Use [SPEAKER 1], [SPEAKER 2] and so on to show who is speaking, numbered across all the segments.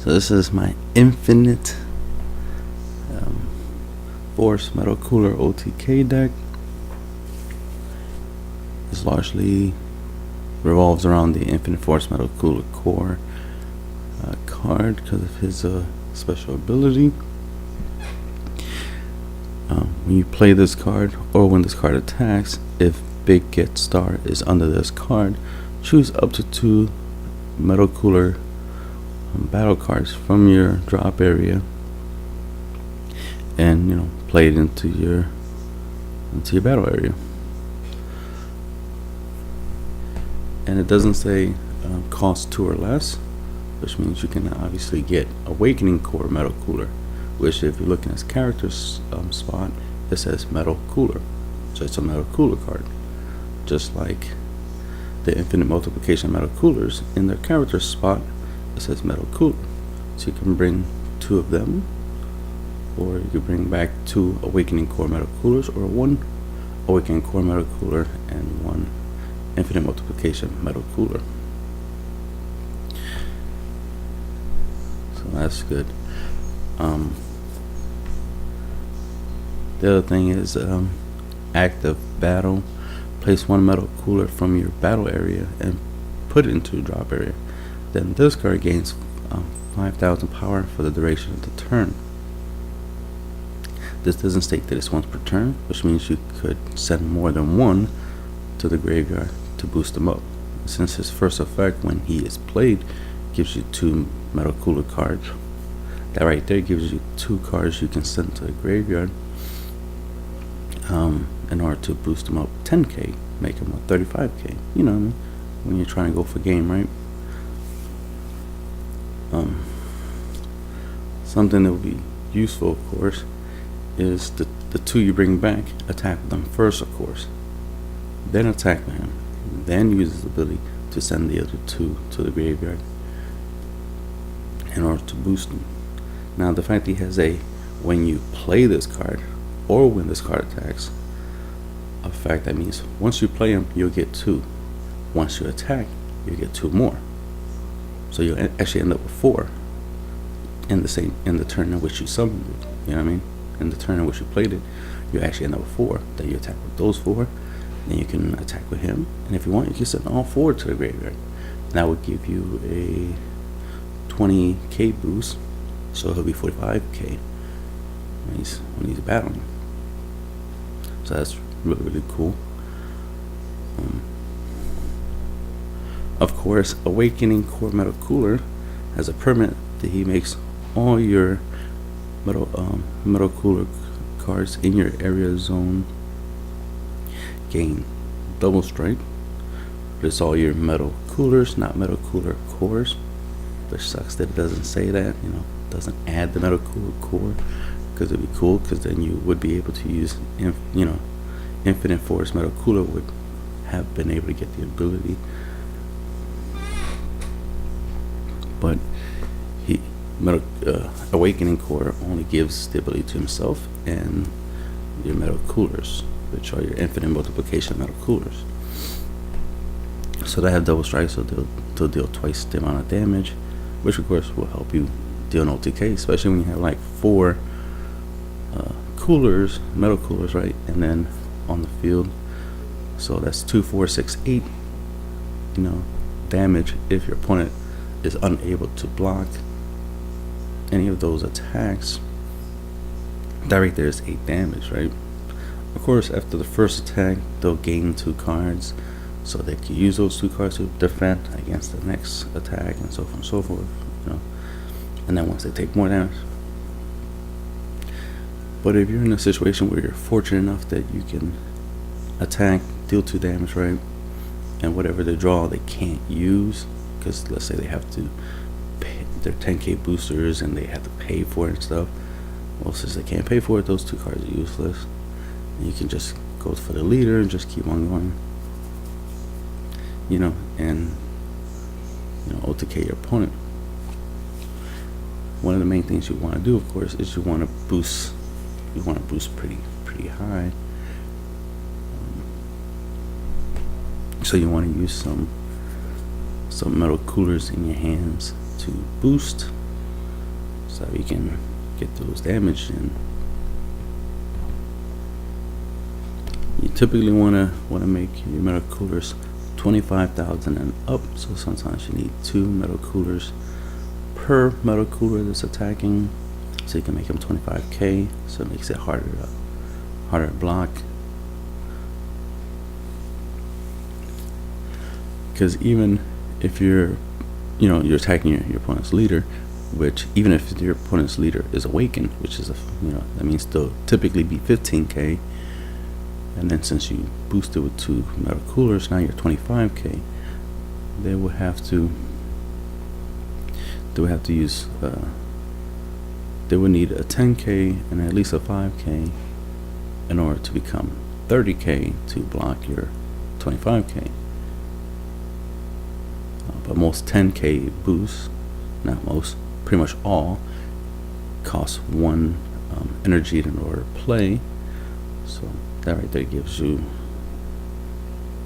[SPEAKER 1] So this is my infinite Force Metal Cooler OTK deck. This largely revolves around the Infinite Force Metal Cooler Core card because of his special ability. When you play this card, or when this card attacks, if Big Get Star is under this card, choose up to 2 Metal Cooler battle cards from your drop area, and play it into your battle area. And it doesn't say cost 2 or less, which means you can obviously get Awakening Core Metal Cooler, which if you're looking at his character's spot, it says Metal Cooler. So it's a Metal Cooler card. Just like the Infinite Multiplication Metal Coolers, in their character spot, it says Metal Cooler. So you can bring 2 of them, or you can bring back 2 Awakening Core Metal Coolers, or 1 Awakening Core Metal Cooler and 1 Infinite Multiplication Metal Cooler. So that's good. The other thing is active battle. Place 1 Metal Cooler from your battle area and put it into a drop area. Then this card gains 5,000 power for the duration of the turn. This doesn't state that it's once per turn, which means you could send more than 1 to the graveyard to boost them up. Since his first effect when he is played gives you 2 Metal Cooler cards, that right there gives you 2 cards you can send to the graveyard in order to boost them up 10k, make them up 35k. You know what I mean? When you're trying to go for game, right? Something that would be useful, of course, is the 2 you bring back, attack them first, of course, then attack him, then use his ability to send the other 2 to the graveyard in order to boost them. Now the fact that he has a when you play this card or when this card attacks effect, that means once you play him you'll get 2, once you attack you get 2 more, so you'll actually end up with 4 in the turn in which you summoned it. You know what I mean? In the turn in which you played it, you actually end up with 4. Then you attack with those 4, then you can attack with him, and if you want you can send all 4 to the graveyard. That would give you a 20k boost, so he'll be 45k when he's battling. So that's really cool. Of course, Awakening Core Metal Cooler has a permanent that he makes all your Metal Cooler cards in your area zone gain double strike. But it's all your Metal Coolers, not Metal Cooler cores, which sucks that it doesn't say that. Doesn't add the Metal Cooler core, because it'd be cool, because then you would be able to use Infinite Force Metal Cooler would have been able to get the ability, but Awakening Core only gives the ability to himself and your Metal Coolers, which are your Infinite Multiplication Metal Coolers. So they have double strike, so they'll deal twice the amount of damage, which of course will help you deal an OTK, especially when you have like 4 coolers, Metal Coolers, right? And then on the field, so that's 2, 4, 6, 8 damage if your opponent is unable to block any of those attacks. That right there is 8 damage, right? Of course, after the first attack they'll gain 2 cards, so they can use those 2 cards to defend against the next attack, and so on and so forth. And then once they take more damage. But if you're in a situation where you're fortunate enough that you can attack, deal 2 damage, right, and whatever they draw they can't use, because let's say they have to pay their 10k boosters and they have to pay for it and stuff, well, since they can't pay for it, those 2 cards are useless, and you can just go for the leader and just keep on going, and OTK your opponent. One of the main things you want to do, of course, is you want to boost pretty high. So you want to use some Metal Coolers in your hands to boost so you can get those damage in. You typically wanna make your metal coolers 25,000 and up, so sometimes you need 2 metal coolers per metal cooler that's attacking, so you can make them 25k, so it makes it harder to block. Because even if you're attacking your opponent's leader, which even if your opponent's leader is awakened, which is that means they'll typically be 15k, and then since you boosted with 2 metal coolers, now you're 25k. They would have to use they would need a 10k and at least a 5k in order to become 30k to block your 25k. But most 10k boosts, not most, pretty much all, cost 1 energy in order to play. So that right there gives you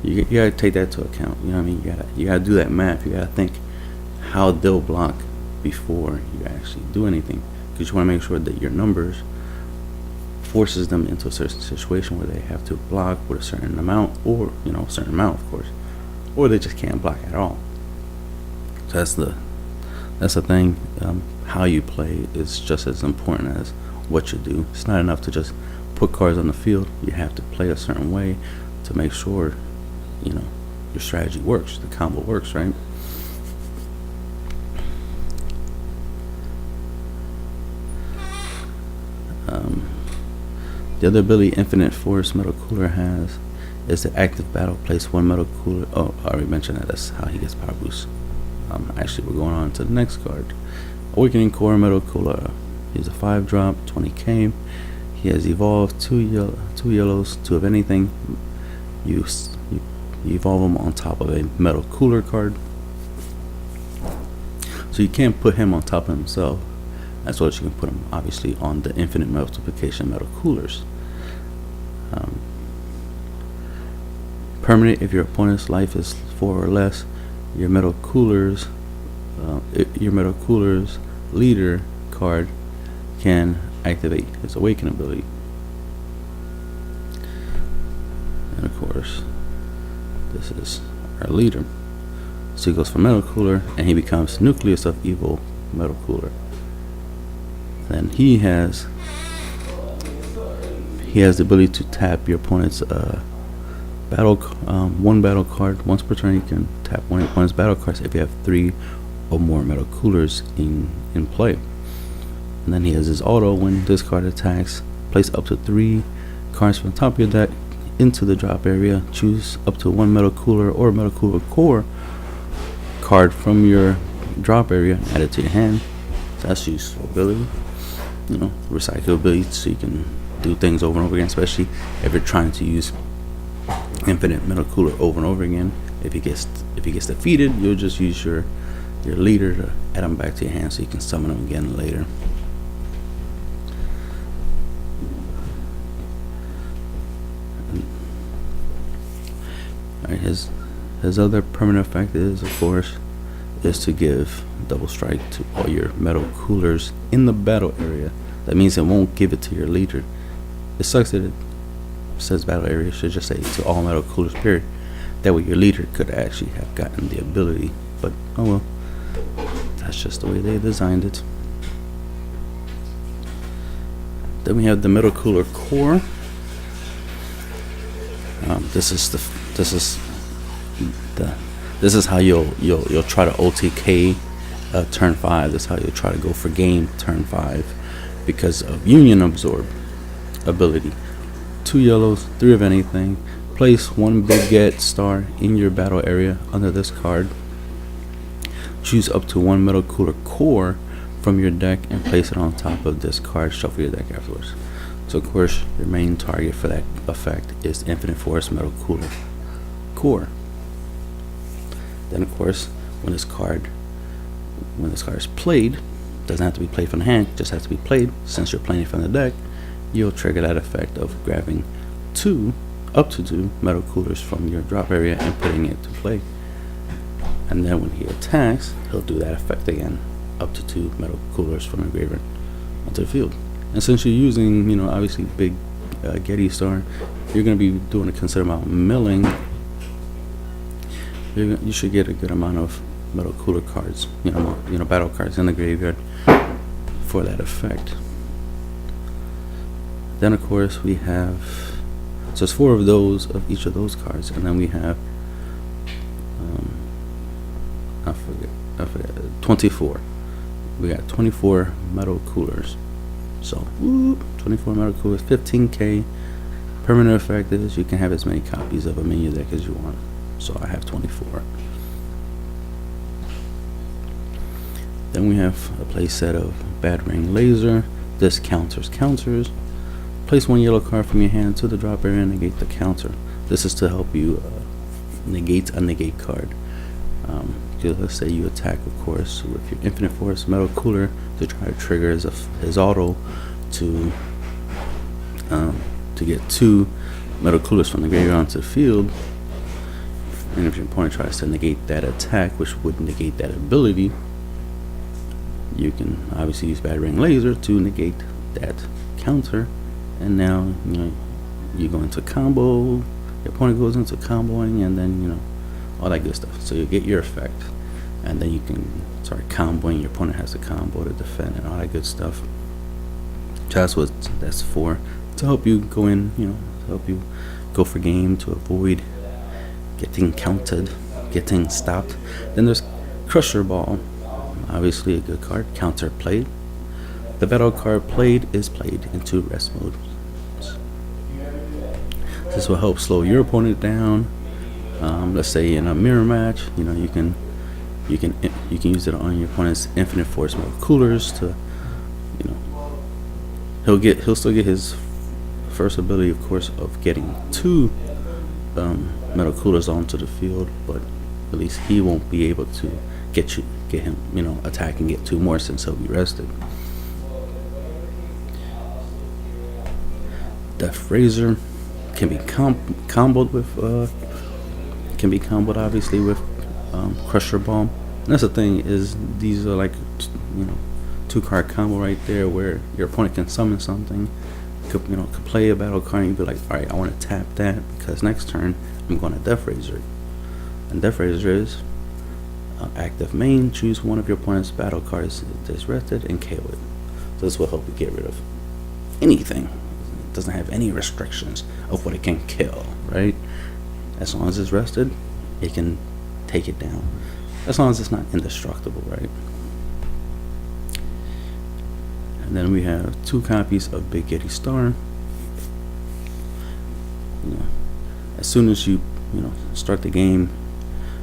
[SPEAKER 1] gotta take that into account. You know what I mean? You gotta do that math. You gotta think how they'll block before you actually do anything, because you want to make sure that your numbers forces them into a certain situation where they have to block with a certain amount, or a certain amount, of course, or they just can't block at all. So that's the thing. How you play is just as important as what you do. It's not enough to just put cards on the field. You have to play a certain way to make sure your strategy works, the combo works, right? The other ability Infinite Force Metal Cooler has is the active battle. Place 1 metal cooler. Oh, I already mentioned that. That's how he gets power boost. Actually, we're going on to the next card. Awakening Core Metal Cooler. He's a 5-drop, 20k. He has evolved 2 yellows, 2 of anything. You evolve him on top of a metal cooler card. So you can't put him on top of himself. That's what you can put him, obviously, on the infinite multiplication metal coolers. Permanent, if your opponent's life is 4 or less, your metal coolers leader card can activate his awaken ability. And of course, this is our leader. So he goes for metal cooler, and he becomes Nucleus of Evil Metal Cooler. Then he has the ability to tap your opponent's one battle card once per turn. You can tap one opponent's battle cards if you have 3 or more metal coolers in play. And then he has his auto. When this card attacks, place up to 3 cards from the top of your deck into the drop area. Choose up to 1 metal cooler or metal cooler core card from your drop area and add it to your hand. So that's useful ability. Recycle ability, so you can do things over and over again, especially if you're trying to use infinite metal cooler over and over again. If he gets defeated, you'll just use your leader to add them back to your hand, so you can summon them again later. Alright, his other permanent effect is, of course, to give double strike to all your metal coolers in the battle area. That means it won't give it to your leader. It sucks that it says battle area. It should just say to all metal coolers, period. That way your leader could actually have gotten the ability. But oh well, that's just the way they designed it. Then we have the metal cooler core. This is how you'll try to OTK turn 5. This is how you'll try to go for game turn 5, because of Union Absorb ability. 2 yellows, 3 of anything. Place 1 big get star in your battle area under this card. Choose up to 1 metal cooler core from your deck and place it on top of this card. Shuffle your deck afterwards. So of course, your main target for that effect is Infinite Force Metal Cooler core. Then of course, when this card is played, doesn't have to be played from the hand, just has to be played. Since you're playing it from the deck, you'll trigger that effect of grabbing up to 2 metal coolers from your drop area and putting it to play. And then when he attacks, he'll do that effect again, up to 2 metal coolers from the graveyard onto the field. And since you're using, you know, obviously big Getty Star, you're going to be doing a considerable amount of milling. You should get a good amount of metal cooler cards, you know, battle cards in the graveyard for that effect. Then of course we have, so it's 4 of those of each of those cards, and then we have I forget 24. We got 24 metal coolers. So 24 metal coolers, 15k. Permanent effect is you can have as many copies of a minion deck as you want. So I have 24. Then we have a play set of Battering Laser. This counters. Place 1 yellow card from your hand to the drop area and negate the counter. This is to help you negate a negate card. Let's say you attack, of course, with your Infinite Force Metal Cooler to try to trigger his auto to get 2 Metal Coolers from the graveyard onto the field. And if your opponent tries to negate that attack, which would negate that ability, you can obviously use Battering Laser to negate that counter. And now, you know, you go into combo, your opponent goes into comboing, and then, you know, all that good stuff. So you get your effect, and then you can start comboing. Your opponent has to combo to defend and all that good stuff. That's what that's for, to help you go in, you know, to help you go for game, to avoid getting counted, getting stopped. Then there's Crusher Ball, obviously a good card. Counter played. The battle card played is played into rest mode. This will help slow your opponent down. Let's say in a mirror match, you know, you can use it on your opponent's Infinite Force Metal Coolers to, you know, he'll still get his first ability, of course, of getting 2 Metal Coolers onto the field, but at least he won't be able to get him, you know, attack and get 2 more since he'll be rested. Death Razor can be comboed with obviously with Crusher Ball. And that's the thing, is these are like, you know, 2-card combo right there, where your opponent can summon something, could play a battle card, and you'd be like, all right, I want to tap that because next turn I'm going to Death Razor. And Death Razor is active main. Choose one of your opponent's battle cards that's rested and KO it. So this will help you get rid of anything. It doesn't have any restrictions of what it can kill, right? As long as it's rested, it can take it down. As long as it's not indestructible, right? And then we have 2 copies of Big Getty Star. You know, as soon as you start the game,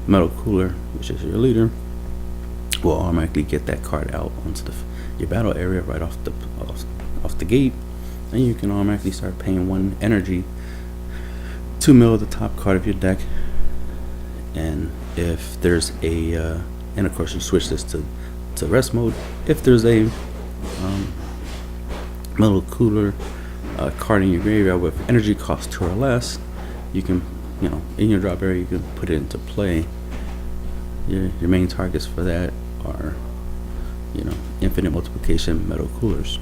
[SPEAKER 1] Metal Cooler, which is your leader, will automatically get that card out onto your battle area right off the gate, and you can automatically start paying 1 energy to mill the top card of your deck. And if there's a and of course you switch this to rest mode, if there's a Metal Cooler card in your graveyard with energy cost 2 or less, you can, you know, in your drop area, you can put it into play. Your main targets for that are, you know, infinite multiplication Metal Coolers.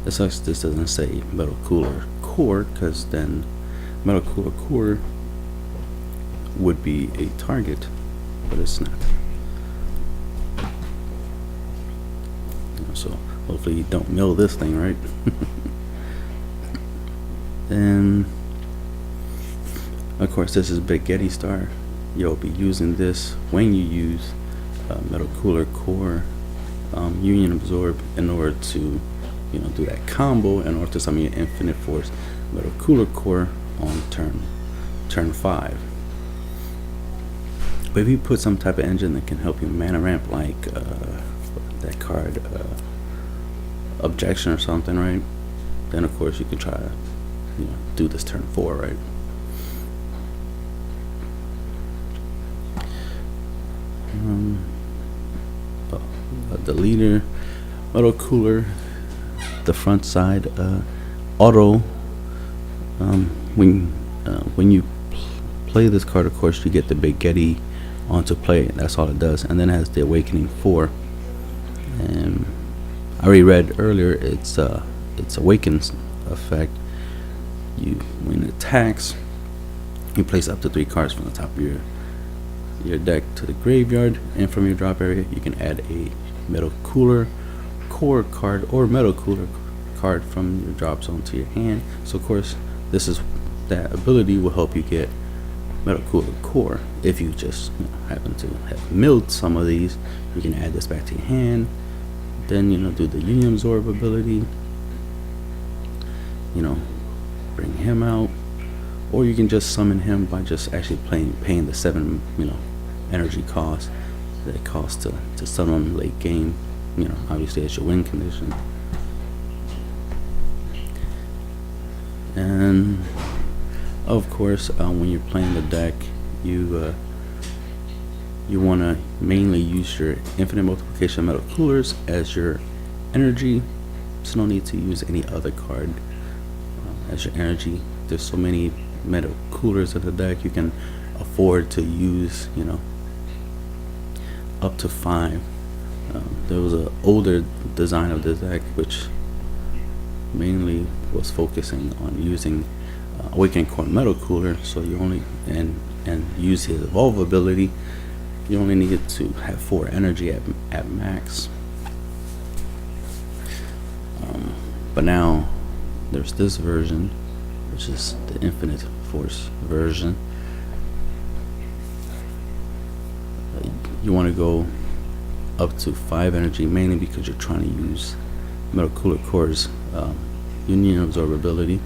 [SPEAKER 1] This doesn't say Metal Cooler Core, because then Metal Cooler Core would be a target, but it's not. So hopefully you don't mill this thing, right? And of course, this is Big Getty Star. You'll be using this when you use Metal Cooler Core Union Absorb in order to, you know, do that combo in order to summon your Infinite Force Metal Cooler Core on turn 5. But if you put some type of engine that can help you mana ramp, like that card Objection or something, right, then of course you can try to, you know, do this turn 4, right? The leader, Metal Cooler, the front side auto. When you play this card, of course, you get the Big Getty onto play. That's all it does. And then it has the Awakening 4. And I already read earlier, it's Awakens effect. When it attacks, you place up to 3 cards from the top of your deck to the graveyard, and from your drop area you can add a Metal Cooler Core card or Metal Cooler card from your drop zone to your hand. So of course that ability will help you get Metal Cooler Core. If you just happen to have milled some of these, you can add this back to your hand. Then do the Union Absorb ability, bring him out, or you can just summon him by just actually paying the 7 energy cost that it costs to summon him late game. Obviously it's your win condition. And of course, when you're playing the deck, you want to mainly use your Infinite Multiplication Metal Coolers as your energy. So no need to use any other card as your energy. There's so many Metal Coolers in the deck, you can afford to use up to 5. There was an older design of the deck which mainly was focusing on using Awakening Core Metal Cooler, so you only and use his Evolve ability. You only needed to have 4 energy at max. But now there's this version, which is the Infinite Force version. You want to go up to 5 energy, mainly because you're trying to use Metal Cooler Core's Union Absorb ability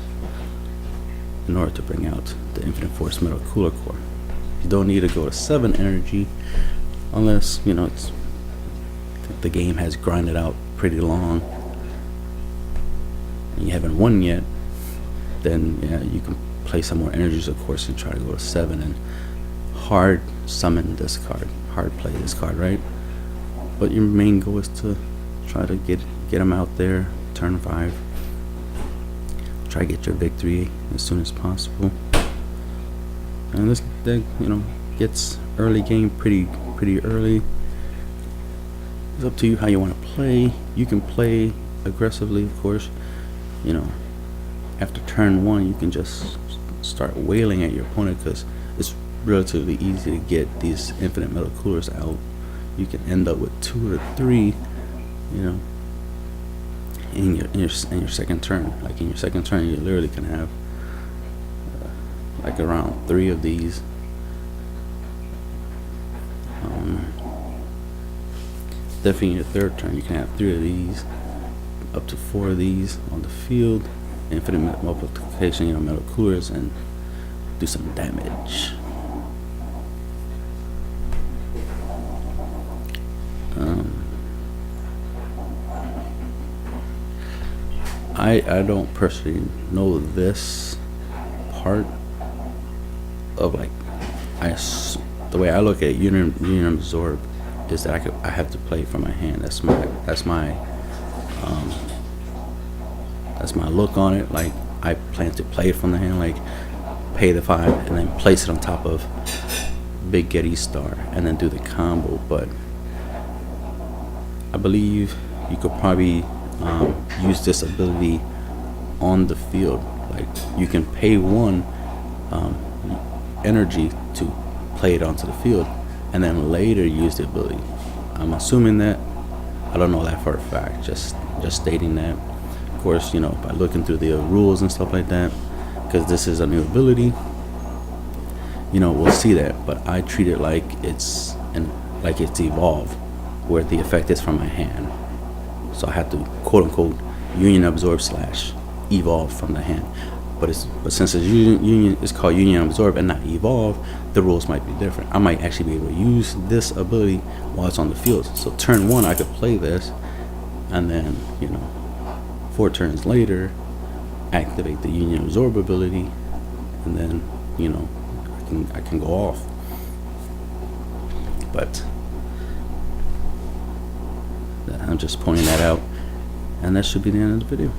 [SPEAKER 1] in order to bring out the Infinite Force Metal Cooler Core. You don't need to go to 7 energy unless the game has grinded out pretty long and you haven't won yet. Then you can play some more energies, of course, and try to go to 7 and hard summon this card, hard play this card, right? But your main goal is to try to get them out there turn 5. Try to get your victory as soon as possible. And this deck, gets early game pretty early. It's up to you how you want to play. You can play aggressively, of course. After turn 1, you can just start wailing at your opponent because it's relatively easy to get these Infinite Metal Coolers out. You can end up with 2 or 3, in your second turn. Like in your second turn, you literally can have like around 3 of these. Definitely in your third turn, you can have 3 of these, up to 4 of these on the field. Infinite Multiplication, Metal Coolers, and do some damage. I don't personally know this part of the way I look at Union Absorb is that I have to play from my hand. That's my look on it. Like, I plan to play it from the hand, like pay the 5 and then place it on top of Big Getty Star and then do the combo. But I believe you could probably use this ability on the field. Like, you can pay 1 energy to play it onto the field and then later use the ability. I'm assuming that. I don't know that for a fact, just stating that. Of course, by looking through the rules and stuff like that, because this is a new ability, we'll see that. But I treat it like it's Evolve, where the effect is from my hand. So I have to quote unquote Union Absorb / Evolve from the hand. But since it's called Union Absorb and not Evolve, the rules might be different. I might actually be able to use this ability while it's on the field. So turn 1, I could play this, and then 4 turns later, activate the Union Absorb ability, and then I can go off. But I'm just pointing that out, and that should be the end of the video.